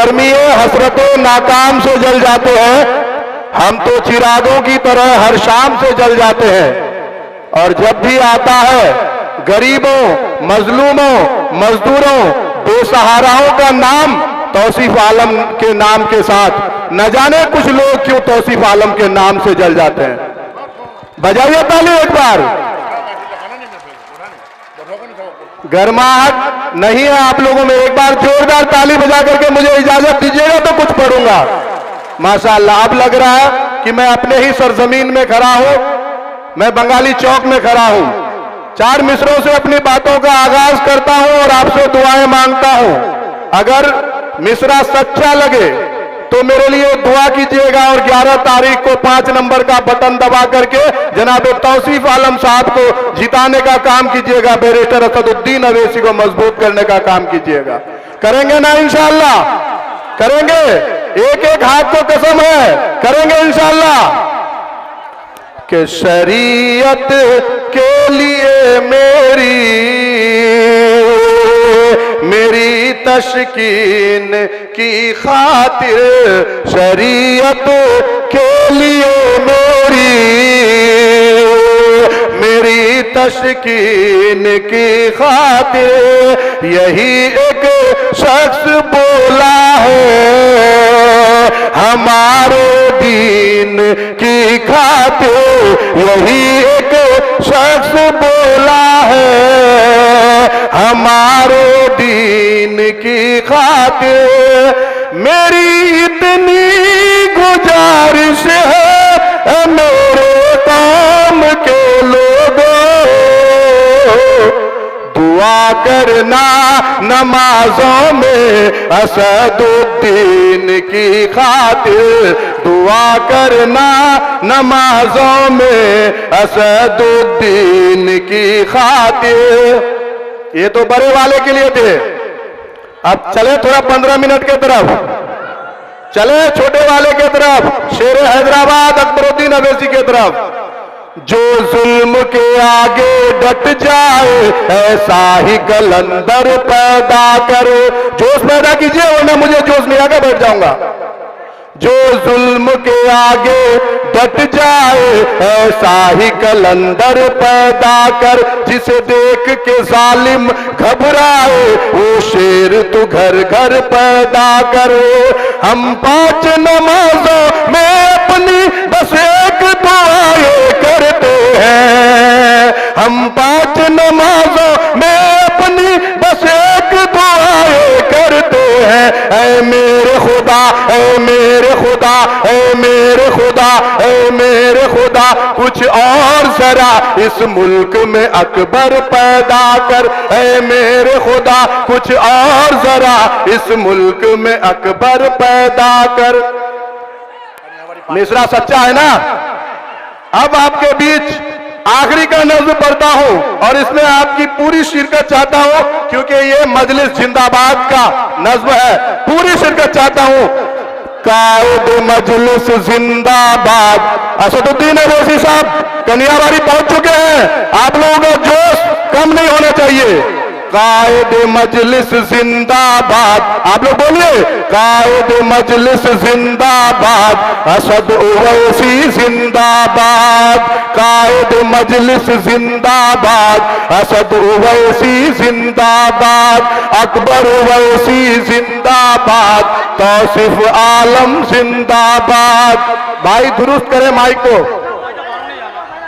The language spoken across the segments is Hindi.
बेशर्मी हसरतों नाकाम से जल जाते हैं, हम तो चिरागों की तरह हर शाम से जल जाते हैं। और जब भी आता है गरीबों, मजलूमों, मजदूरों, बेसहाराओं का नाम तौसीफ आलम के नाम के साथ, न जाने कुछ लोग क्यों तौसीफ आलम के नाम से जल जाते हैं। बजाइए ताली एक बार। गर्माहट नहीं है आप लोगों में, एक बार जोरदार ताली बजा करके मुझे इजाजत दीजिएगा तो कुछ पढ़ूंगा। माशाअल्लाह, अब लग रहा है कि मैं अपने ही सरजमीन में खड़ा हूं, मैं बंगाली चौक में खड़ा हूं। 4 मिसरों से अपनी बातों का आगाज करता हूं और आपसे दुआएं मांगता हूं। अगर मिसरा सच्चा लगे तो मेरे लिए दुआ कीजिएगा और 11 तारीख को 5 नंबर का बटन दबा करके जनाब तौसीफ आलम साहब को जिताने का काम कीजिएगा, बैरिस्टर असदुद्दीन अवैसी को मजबूत करने का काम कीजिएगा। करेंगे ना इंशाअल्लाह? करेंगे, एक एक हाथ को कसम है, करेंगे इंशाअल्लाह। कि शरीयत के लिए मेरी तशकीन की खातिर, शरीयत के लिए मेरी तशकीन की खातिर, यही एक शख्स बोला है हमारे दीन की खातिर, यही एक शख्स बोला है हमारे दीन की खातिर। मेरी इतनी गुजारिश है मेरे काम के लोगों, दुआ करना नमाजों में असदुद्दीन की खातिर, दुआ करना नमाजों में असदुद्दीन की खातिर। ये तो बड़े वाले के लिए थे, अब चले थोड़ा 15 मिनट के तरफ, चले छोटे वाले के तरफ, शेर हैदराबाद अकबरुद्दीन अवैसी के तरफ। जो जुल्म के आगे डट जाए ऐसा ही कलंदर पैदा करे। जोश पैदा कीजिए वरना मुझे जोश नहीं आके बैठ जाऊंगा। जो जुल्म के आगे डट जाए ऐसा ही कलंदर पैदा कर, जिसे देख के जालिम घबराए वो शेर तू घर घर पैदा करे। हम 5 नमाजों में अपनी बस एक दुआएं करते हैं, हम 5 नमाजों में अपनी बस एक दुआएं करते हैं। ऐ मेरे खुदा, ऐ मेरे खुदा, ऐ मेरे खुदा, ऐ मेरे खुदा, कुछ और जरा इस मुल्क में अकबर पैदा कर। ऐ मेरे खुदा, कुछ और जरा इस मुल्क में अकबर पैदा कर। मिसरा सच्चा है ना? अब आपके बीच आखिरी का नज़्म पढ़ता हूं और इसमें आपकी पूरी शिरकत चाहता हूं, क्योंकि ये मजलिस जिंदाबाद का नज़्म है। पूरी शिरकत चाहता हूं। कायद मजलिस जिंदाबाद। असदुद्दीन अवैसी साहब कन्याबाड़ी पहुंच चुके हैं, आप लोगों का जोश कम नहीं होना चाहिए। कायद मजलिस जिंदाबाद, आप लोग बोलिए कायद मजलिस जिंदाबाद, असद ओवैसी जिंदाबाद। कायद मजलिस जिंदाबाद, असद ओवैसी जिंदाबाद। अकबर ओवैसी जिंदाबाद, तौसीफ आलम जिंदाबाद। भाई दुरुस्त करें माइक को।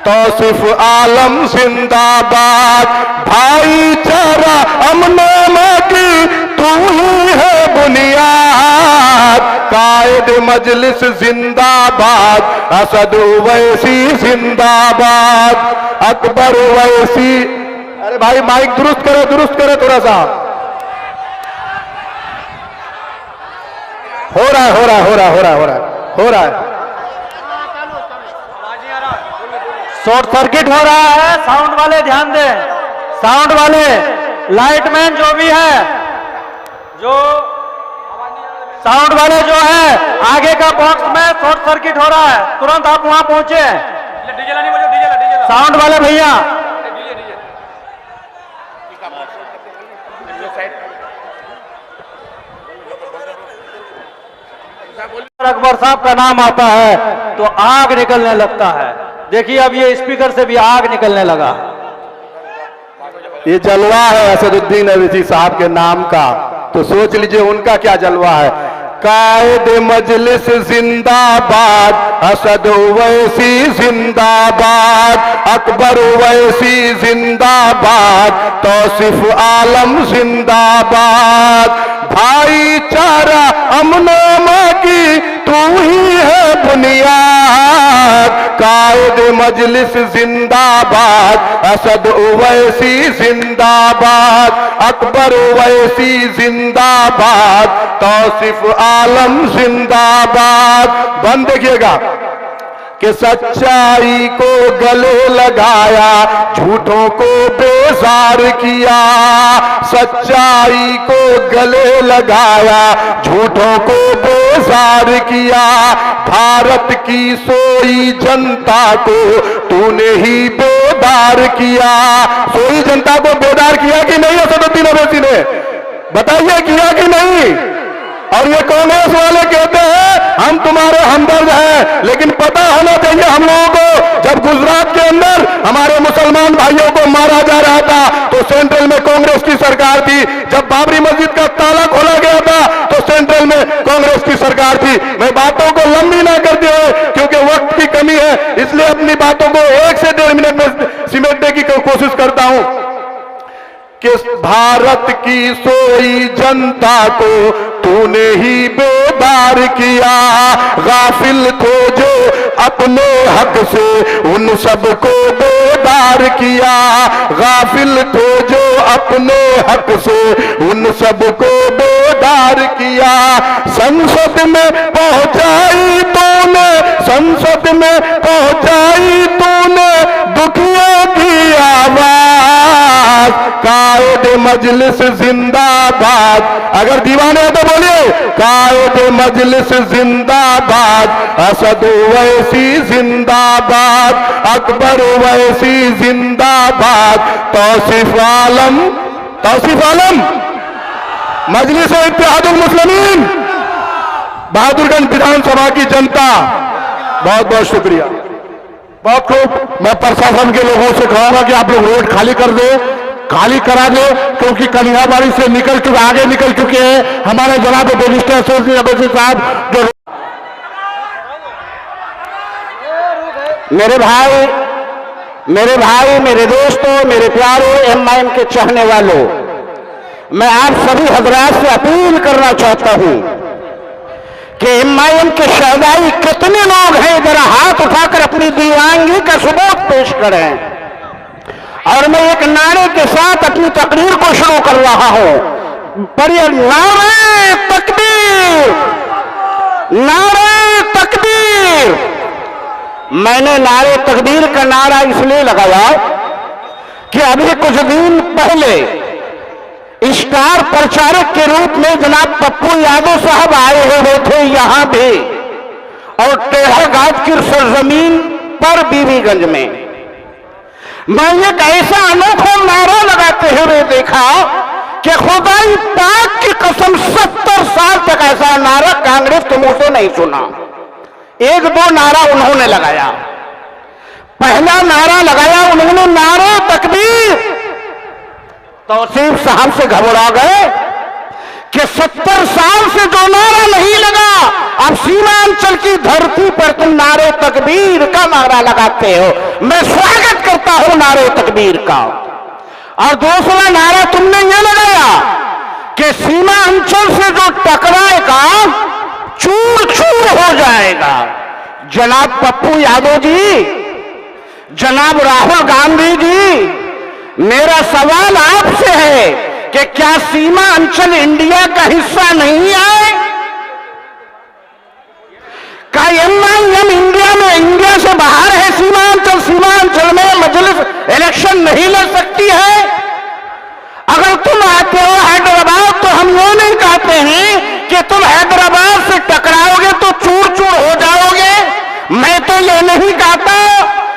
तौसीफ आलम जिंदाबाद। भाईचारा अमन की तू ही है बुनियाद। कायद मजलिस जिंदाबाद, असद ओवैसी जिंदाबाद। अकबर ओवैसी। अरे भाई माइक दुरुस्त करे थोड़ा सा। हो रहा है। शॉर्ट सर्किट हो रहा है, साउंड वाले ध्यान दें। साउंड वाले, लाइटमैन जो भी है, जो साउंड वाले जो है, आगे का बॉक्स में शॉर्ट सर्किट हो रहा है, तुरंत आप वहां पहुंचे। साउंड वाले भैया, अकबर साहब का नाम आता है तो आग निकलने लगता है। देखिए अब ये स्पीकर से भी आग निकलने लगा। ये जलवा है असदुद्दीन अवैसी साहब के नाम का, तो सोच लीजिए उनका क्या जलवा है। कायद मजलिस जिंदाबाद, असद ओवैसी जिंदाबाद, अकबर ओवैसी जिंदाबाद, तौसीफ आलम जिंदाबाद। भाईचारा अमनो की तू ही है बुनियाद। कायद मजलिस जिंदाबाद, असद ओवैसी जिंदाबाद, अकबर ओवैसी जिंदाबाद, तौसीफ आलम जिंदाबाद। बंद देखिएगा कि सच्चाई को गले लगाया, झूठों को बेजार किया। सच्चाई को गले लगाया, झूठों को बेजार किया। भारत की सोई जनता को तूने ही बेदार किया। सोई जनता को बेदार किया कि नहीं असदुद्दीन अवैसी ने? बताइए किया कि नहीं? और ये कांग्रेस वाले कहते हैं हम तुम्हारे हमदर्द हैं, लेकिन पता होना चाहिए हम लोगों को, जब गुजरात के अंदर हमारे मुसलमान भाइयों को मारा जा रहा था तो सेंट्रल में कांग्रेस की सरकार थी। जब बाबरी मस्जिद का ताला खोला गया था तो सेंट्रल में कांग्रेस की सरकार थी। मैं बातों को लंबी ना करते हुए, क्योंकि वक्त की कमी है, इसलिए अपनी बातों को 1 से 1.5 मिनट में सिमटने की कोशिश करता हूं। किस भारत की सोई जनता को तूने ही बेदार किया। गाफिल थे जो अपने हक से उन सबको बेदार किया। गाफिल थे जो अपने हक से उन सबको बेदार किया। संसद में पहुंचाई तूने, संसद में पहुंचाई तूने दुखियों की आवाज। कायद मजलिस जिंदाबाद, अगर दीवाने हैं तो बोलिए कायद मजलिस जिंदाबाद, असद ओवैसी जिंदाबाद, अकबर ओवैसी जिंदाबाद, तौसीफ आलम, तौसीफ आलम, मजलिस इत्तेहादुल मुस्लिमीन, बहादुरगंज विधानसभा की जनता, बहुत बहुत शुक्रिया। बहुत खूब। मैं प्रशासन के लोगों से कहूंगा कि आप लोग रोड खाली कर दे, खाली करा दे, क्योंकि कलियाबाड़ी से निकल चुके, आगे निकल चुके हैं हमारे जनाब बैरिस्टर असदुद्दीन अवैसी साहब। जो मेरे भाई, मेरे दोस्तों, मेरे प्यारों एमआईएम के चाहने वालों, मैं आप सभी हजरात से अपील करना चाहता हूं कि एमआईएम के शहदाई कितने लोग हैं, जरा हाथ उठाकर अपनी दीवानगी का सबूत पेश करें। और मैं एक नारे के साथ अपनी तकरीर को शुरू कर रहा हूं। पढ़िए, नारे तकबीर, नारे तकबीर। मैंने नारे तकबीर का नारा इसलिए लगाया कि अभी कुछ दिन पहले स्टार प्रचारक के रूप में जनाब पप्पू यादव साहब आए हुए थे यहां भी, और टेढ़ाघाट की सरजमीन पर बीबीगंज में मैं एक ऐसा अनोखा नारा लगाते हुए देखा कि खुदाई पाक की कसम 70 साल तक ऐसा नारा कांग्रेस के मुंह से नहीं सुना। 1-2 नारा उन्होंने लगाया। पहला नारा लगाया उन्होंने नारे तकबीर। तौसीफ साहब से घबरा गए कि 70 साल से जो नारा नहीं लगा, अब सीमांचल की धरती पर तुम नारे तकबीर का नारा लगाते हो। मैं स्वागत करता हूं नारे तकबीर का। और दूसरा नारा तुमने यह लगाया कि सीमांचल से जो टकराएगा चूर चूर हो जाएगा। जनाब पप्पू यादव जी, जनाब राहुल गांधी जी, मेरा सवाल आपसे है कि क्या सीमा अंचल इंडिया का हिस्सा नहीं है? क्या एमआईएम इंडिया में, इंडिया से बाहर है सीमांचल? सीमांचल में मजलिस इलेक्शन नहीं लड़ सकती है? अगर तुम आते हो हैदराबाद तो हम ये नहीं कहते हैं कि तुम हैदराबाद से टकराओगे तो चूर चूर हो जाओगे। मैं तो ये नहीं कहता।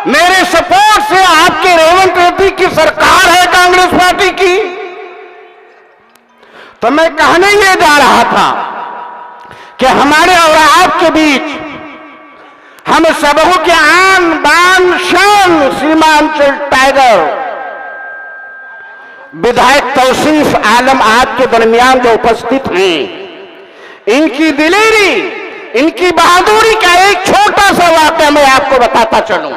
मेरे सपोर्ट से आपके रेवंत रेड्डी की सरकार है कांग्रेस पार्टी की। तो मैं कहने ये जा रहा था कि हमारे और आपके बीच हम सबों के आन बान शान सीमांचल टाइगर विधायक तौसीफ आलम आपके दरमियान जो उपस्थित हैं, इनकी दिलेरी, इनकी बहादुरी का एक छोटा सा वाकया मैं आपको बताता चलूं।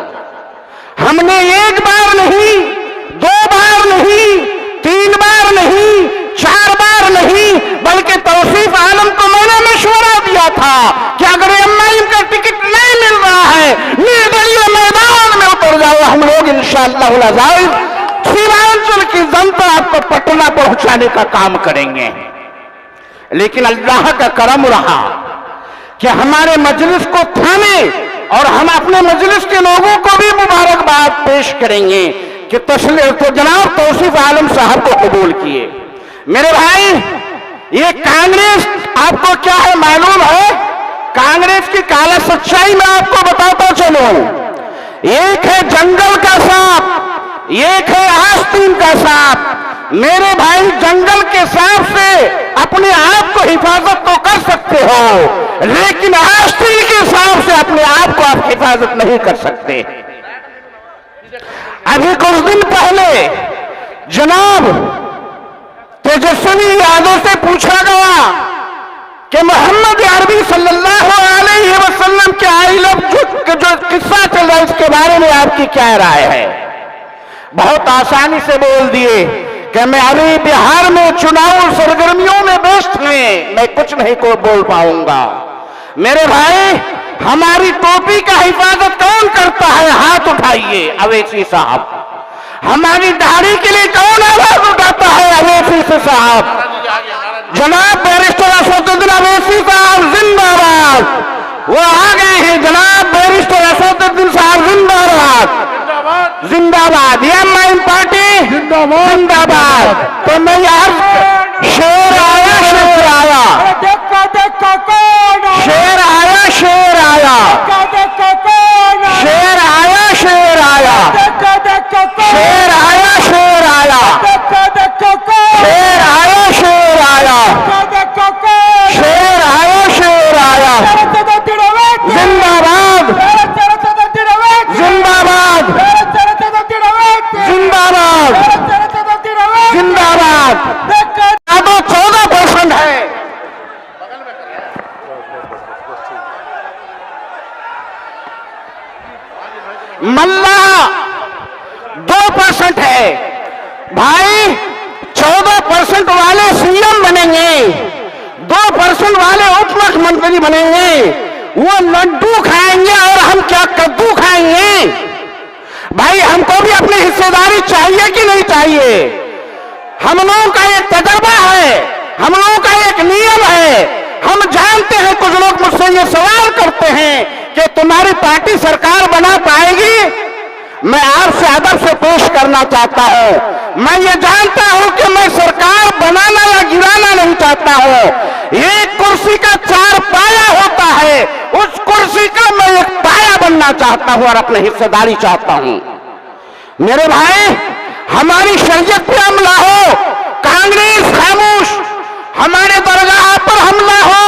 हमने एक बार नहीं, दो बार नहीं, तीन बार नहीं, चार बार नहीं, बल्कि तौसीफ आलम को मैंने मशवरा दिया था कि अगर एमआईएम का टिकट नहीं मिल रहा है, निर्दलीय मैदान में उतर जाओ, हम लोग इंशाअल्लाह अज़ीज़ सीमांचल की जनता आपको पटना पहुंचाने का काम करेंगे। लेकिन अल्लाह का करम रहा कि हमारे मजलिस को थामे और हम अपने मजलिस के लोगों को भी मुबारकबाद पेश करेंगे कि तो जनाब तौसीफ आलम साहब को कबूल किए। मेरे भाई, ये कांग्रेस आपको क्या है मालूम है? कांग्रेस की काला सच्चाई मैं आपको बताता चलूं। एक है जंगल का सांप, एक है आस्तीन का सांप। मेरे भाई, जंगल के सांप से अपने आप को हिफाजत तो कर सकते हो, लेकिन आस्तीन के सांप से अपने आप को आप हिफाजत नहीं कर सकते। अभी कुछ दिन पहले जनाब तेजस्वी यादव से पूछा गया कि मोहम्मद अरबी सल्लल्लाहु अलैहि वसल्लम के आई लव जो किस्सा चल रहा है, इसके बारे में आपकी क्या राय है? बहुत आसानी से बोल दिए कि मैं अभी बिहार में चुनाव सरगर्मियों में व्यस्त हैं, मैं कुछ नहीं को बोल पाऊंगा। मेरे भाई, हमारी टोपी का हिफाजत कौन करता है? हाथ उठाइए अवैसी साहब। हमारी दाढ़ी के लिए कौन आवाज उठाता है? अवैसी साहब। जनाब बैरिस्टर असदुद्दीन अवैसी साहब जिंदाबाद। वो आ गए हैं जनाब बैरिस्टर असदुद्दीन साहब जिंदाबाद, जिंदाबाद। एमआईएम पार्टी जिंदाबाद। तो मैं यार शेर आया, शेर आया, शेर आया, शेर आया, शेर आया, शेर आया, शेर आया, शेर आया, शेर आया, शेर आया, शेर आया, शेर आया। जिंदाबाद, जिंदाबाद, जिंदाबाद, जिंदाबाद। अब 14% है। मल्ला 2% है। भाई, 14% वाले सीएम बनेंगे, 2% वाले उप मुख्यमंत्री बनेंगे। वो लड्डू खाएंगे और हम क्या कद्दू खाएंगे? भाई, हमको भी अपनी हिस्सेदारी चाहिए कि नहीं चाहिए? हम लोगों का एक तजर्बा है, हम लोगों का एक नियम है। हम जानते हैं, कुछ लोग मुझसे ये सवाल करते हैं कि तुम्हारी पार्टी सरकार बना पाएगी। मैं आपसे अदब से पेश करना चाहता हूं, मैं ये जानता हूं कि मैं सरकार बनाना या गिराना नहीं चाहता हूं। एक कुर्सी का 4 पाया होता है, उस कुर्सी का मैं एक पाया बनना चाहता हूं और अपनी हिस्सेदारी चाहता हूं। मेरे भाई, हमारी शरीयत पे हमला हो, कांग्रेस खामोश। हमारे दरगाह पर हमला हो,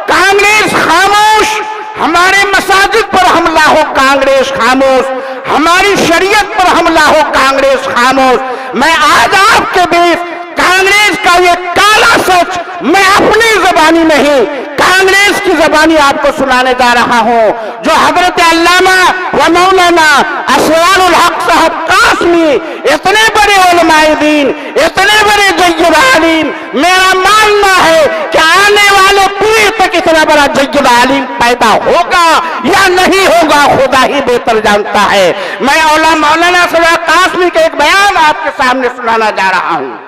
कांग्रेस खामोश। हमारे मसाजिद पर हमला हो, कांग्रेस खामोश। हमारी शरीयत पर हमला हो, कांग्रेस खामोश। मैं आज आपके बीच कांग्रेस का ये काला सच मैं अपनी जबानी नहीं, कांग्रेस की जबानी आपको सुनाने जा रहा हूं, जो हजरत अल्लामा व मौलाना असरारुल हक साहब कासमी, इतने बड़े उलमाए दीन, इतने बड़े जय्यद आलिम, मेरा मानना है कि आने वाले पीढ़ी तक इतना बड़ा जय्यद आलिम पैदा होगा या नहीं होगा, खुदा ही बेहतर जानता है। मैं मौलाना असरारुल हक कासमी का एक बयान आपके सामने सुनाना जा रहा हूं।